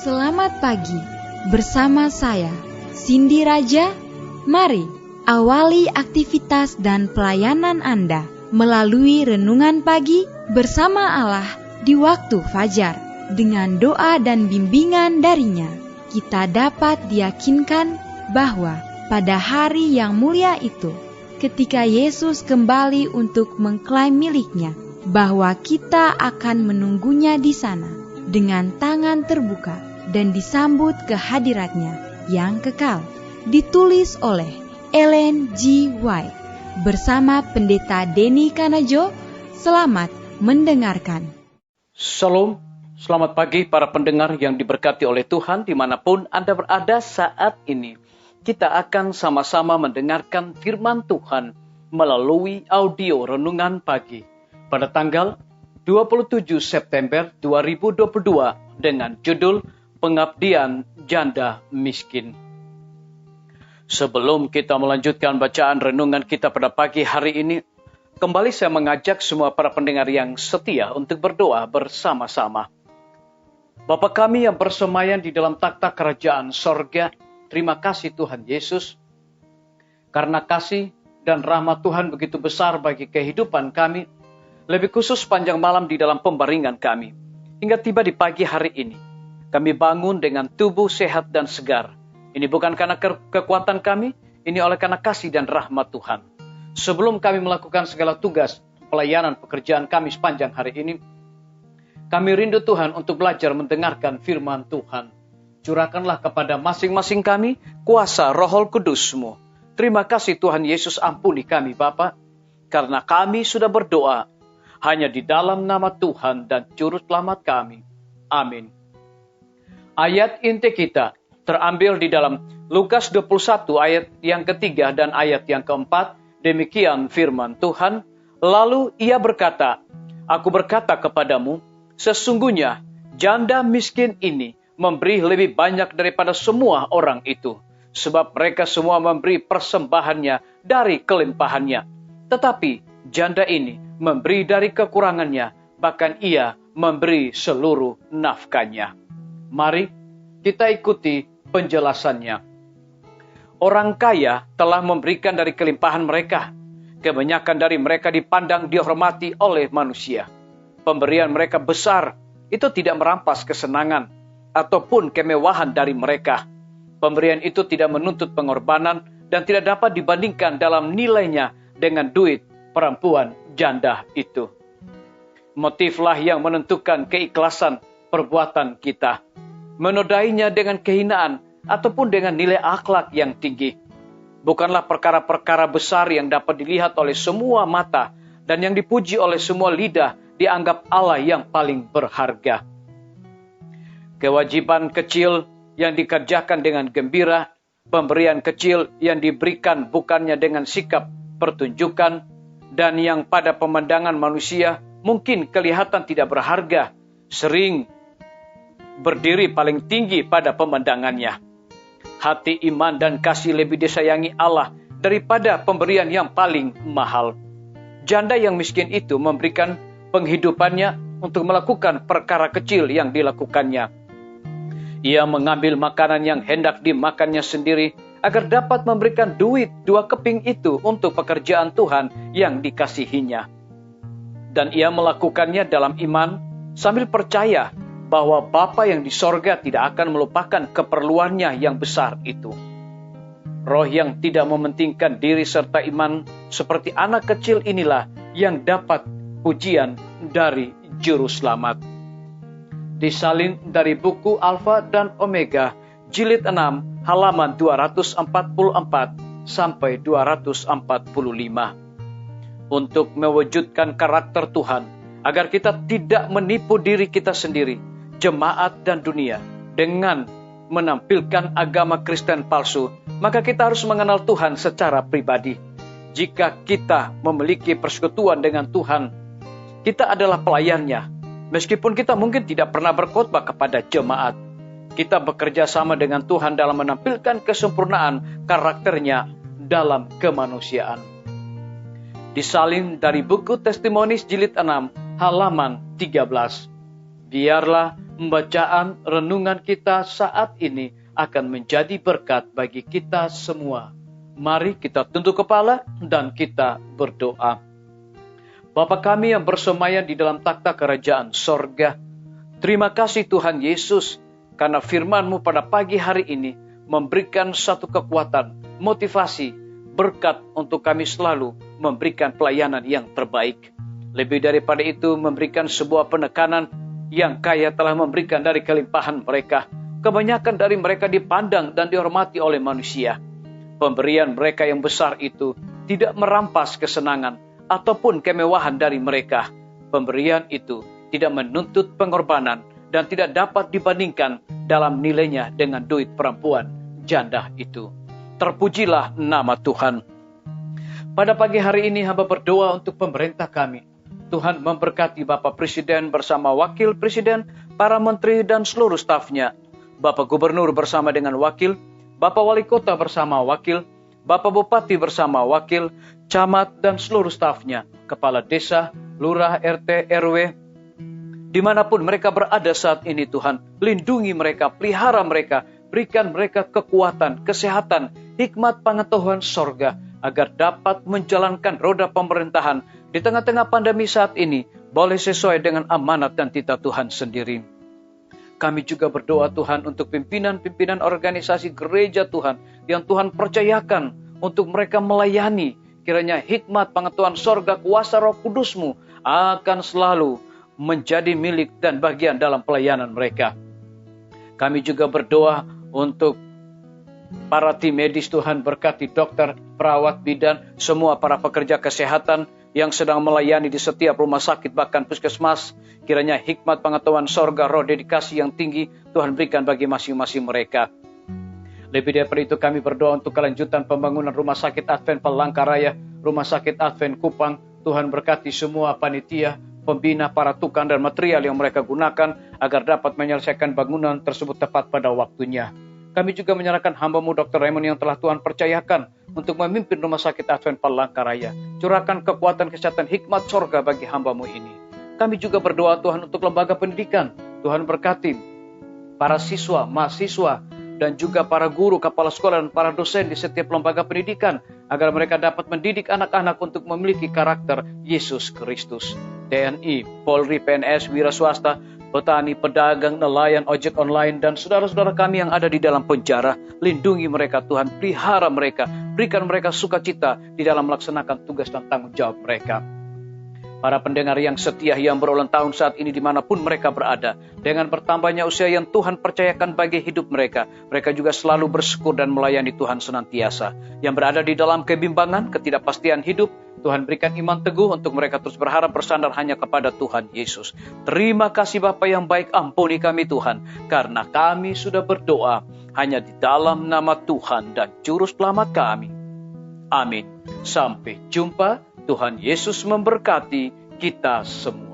Selamat pagi, bersama saya, Cindy Raja. Mari awali aktivitas dan pelayanan Anda melalui renungan pagi bersama Allah di waktu fajar. Dengan doa dan bimbingan darinya, kita dapat diyakinkan bahwa pada hari yang mulia itu, ketika Yesus kembali untuk mengklaim miliknya, bahwa kita akan menunggunya di sana dengan tangan terbuka dan disambut ke hadiratnya yang kekal. Ditulis oleh Ellen G. White bersama Pendeta Denny Kanajo. Selamat mendengarkan. Shalom, selamat pagi para pendengar yang diberkati oleh Tuhan dimanapun Anda berada saat ini. Kita akan sama-sama mendengarkan firman Tuhan melalui audio renungan pagi pada tanggal 27 September 2022 dengan judul Pengabdian Janda Miskin. Sebelum kita melanjutkan bacaan renungan kita pada pagi hari ini, kembali saya mengajak semua para pendengar yang setia untuk berdoa bersama-sama. Bapa kami yang bersemayam di dalam takhta kerajaan sorga, terima kasih Tuhan Yesus, karena kasih dan rahmat Tuhan begitu besar bagi kehidupan kami, lebih khusus panjang malam di dalam pembaringan kami. Hingga tiba di pagi hari ini, kami bangun dengan tubuh sehat dan segar. Ini bukan karena kekuatan kami, ini oleh karena kasih dan rahmat Tuhan. Sebelum kami melakukan segala tugas, pelayanan, pekerjaan kami sepanjang hari ini, kami rindu Tuhan untuk belajar mendengarkan firman Tuhan. Curahkanlah kepada masing-masing kami kuasa Roh Kudus-Mu. Terima kasih Tuhan Yesus, ampuni kami Bapa, karena kami sudah berdoa hanya di dalam nama Tuhan dan Juru Selamat kami. Amin. Ayat inti kita terambil di dalam Lukas 21 ayat yang ketiga dan ayat yang keempat. Demikian firman Tuhan. Lalu ia berkata, "Aku berkata kepadamu, sesungguhnya janda miskin ini memberi lebih banyak daripada semua orang itu. Sebab mereka semua memberi persembahannya dari kelimpahannya. Tetapi janda ini memberi dari kekurangannya, bahkan ia memberi seluruh nafkahnya." Mari kita ikuti penjelasannya. Orang kaya telah memberikan dari kelimpahan mereka. Kebanyakan dari mereka dipandang dihormati oleh manusia. Pemberian mereka besar, itu tidak merampas kesenangan ataupun kemewahan dari mereka. Pemberian itu tidak menuntut pengorbanan dan tidak dapat dibandingkan dalam nilainya dengan duit perempuan janda itu. Motiflah yang menentukan keikhlasan perbuatan kita. Menodainya dengan kehinaan ataupun dengan nilai akhlak yang tinggi. Bukanlah perkara-perkara besar yang dapat dilihat oleh semua mata dan yang dipuji oleh semua lidah dianggap Allah yang paling berharga. Kewajiban kecil yang dikerjakan dengan gembira, pemberian kecil yang diberikan bukannya dengan sikap pertunjukan, dan yang pada pemandangan manusia mungkin kelihatan tidak berharga, sering berdiri paling tinggi pada pemandangannya. Hati iman dan kasih lebih disayangi Allah daripada pemberian yang paling mahal. Janda yang miskin itu memberikan penghidupannya untuk melakukan perkara kecil yang dilakukannya. Ia mengambil makanan yang hendak dimakannya sendiri agar dapat memberikan duit 2 keping itu untuk pekerjaan Tuhan yang dikasihinya. Dan ia melakukannya dalam iman sambil percaya bahwa Bapa yang di sorga tidak akan melupakan keperluannya yang besar itu. Roh yang tidak mementingkan diri serta iman seperti anak kecil inilah yang dapat pujian dari Juru Selamat. Disalin dari buku Alfa dan Omega, jilid 6, halaman 244 sampai 245. Untuk mewujudkan karakter Tuhan, agar kita tidak menipu diri kita sendiri, jemaat dan dunia, dengan menampilkan agama Kristen palsu, maka kita harus mengenal Tuhan secara pribadi. Jika kita memiliki persekutuan dengan Tuhan, kita adalah pelayannya. Meskipun kita mungkin tidak pernah berkhotbah kepada jemaat, kita bekerja sama dengan Tuhan dalam menampilkan kesempurnaan karakternya dalam kemanusiaan. Disalin dari buku Testimonis jilid 6, halaman 13. Biarlah Pembacaan renungan kita saat ini akan menjadi berkat bagi kita semua. Mari kita tunduk kepala dan kita berdoa. Bapa kami yang bersemayam di dalam takhta kerajaan sorga, terima kasih Tuhan Yesus, karena firman-Mu pada pagi hari ini memberikan satu kekuatan, motivasi, berkat untuk kami selalu memberikan pelayanan yang terbaik. Lebih daripada itu, memberikan sebuah penekanan yang kaya telah memberikan dari kelimpahan mereka. Kebanyakan dari mereka dipandang dan dihormati oleh manusia. Pemberian mereka yang besar itu tidak merampas kesenangan ataupun kemewahan dari mereka. Pemberian itu tidak menuntut pengorbanan dan tidak dapat dibandingkan dalam nilainya dengan duit perempuan janda itu. Terpujilah nama Tuhan. Pada pagi hari ini hamba berdoa untuk pemerintah kami. Tuhan memberkati Bapak Presiden bersama Wakil Presiden, para menteri dan seluruh stafnya. Bapak Gubernur bersama dengan wakil, Bapak Wali Kota bersama wakil, Bapak Bupati bersama wakil, camat dan seluruh stafnya, kepala desa, lurah, RT, RW, dimanapun mereka berada saat ini Tuhan, lindungi mereka, pelihara mereka, berikan mereka kekuatan, kesehatan, hikmat pengetahuan sorga, agar dapat menjalankan roda pemerintahan di tengah-tengah pandemi saat ini, boleh sesuai dengan amanat dan titah Tuhan sendiri. Kami juga berdoa Tuhan untuk pimpinan-pimpinan organisasi gereja Tuhan yang Tuhan percayakan untuk mereka melayani. Kiranya hikmat pengetahuan sorga kuasa Roh Kudus-Mu akan selalu menjadi milik dan bagian dalam pelayanan mereka. Kami juga berdoa untuk para tim medis Tuhan, berkati dokter, perawat, bidan, semua para pekerja kesehatan yang sedang melayani di setiap rumah sakit bahkan puskesmas. Kiranya hikmat pengetahuan sorga, roh dedikasi yang tinggi Tuhan berikan bagi masing-masing mereka. Lebih daripada itu kami berdoa untuk kelanjutan pembangunan Rumah Sakit Advent Palangkaraya, Rumah Sakit Advent Kupang. Tuhan berkati semua panitia, pembina, para tukang dan material yang mereka gunakan agar dapat menyelesaikan bangunan tersebut tepat pada waktunya. Kami juga menyerahkan hamba-Mu Dr. Raymond yang telah Tuhan percayakan untuk memimpin Rumah Sakit Advent Palangkaraya. Curahkan kekuatan kesehatan hikmat sorga bagi hamba-Mu ini. Kami juga berdoa Tuhan untuk lembaga pendidikan. Tuhan berkati para siswa, mahasiswa, dan juga para guru, kepala sekolah, dan para dosen di setiap lembaga pendidikan, agar mereka dapat mendidik anak-anak untuk memiliki karakter Yesus Kristus. TNI, Polri, PNS, wira swasta, petani, pedagang, nelayan, ojek online, dan saudara-saudara kami yang ada di dalam penjara. Lindungi mereka Tuhan, pelihara mereka, berikan mereka sukacita di dalam melaksanakan tugas dan tanggung jawab mereka. Para pendengar yang setia yang berulang tahun saat ini dimanapun mereka berada, dengan bertambahnya usia yang Tuhan percayakan bagi hidup mereka, mereka juga selalu bersyukur dan melayani Tuhan senantiasa. Yang berada di dalam kebimbangan, ketidakpastian hidup, Tuhan berikan iman teguh untuk mereka terus berharap bersandar hanya kepada Tuhan Yesus. Terima kasih Bapa yang baik, ampuni kami Tuhan, karena kami sudah berdoa hanya di dalam nama Tuhan dan Juru Selamat kami. Amin. Sampai jumpa. Tuhan Yesus memberkati kita semua.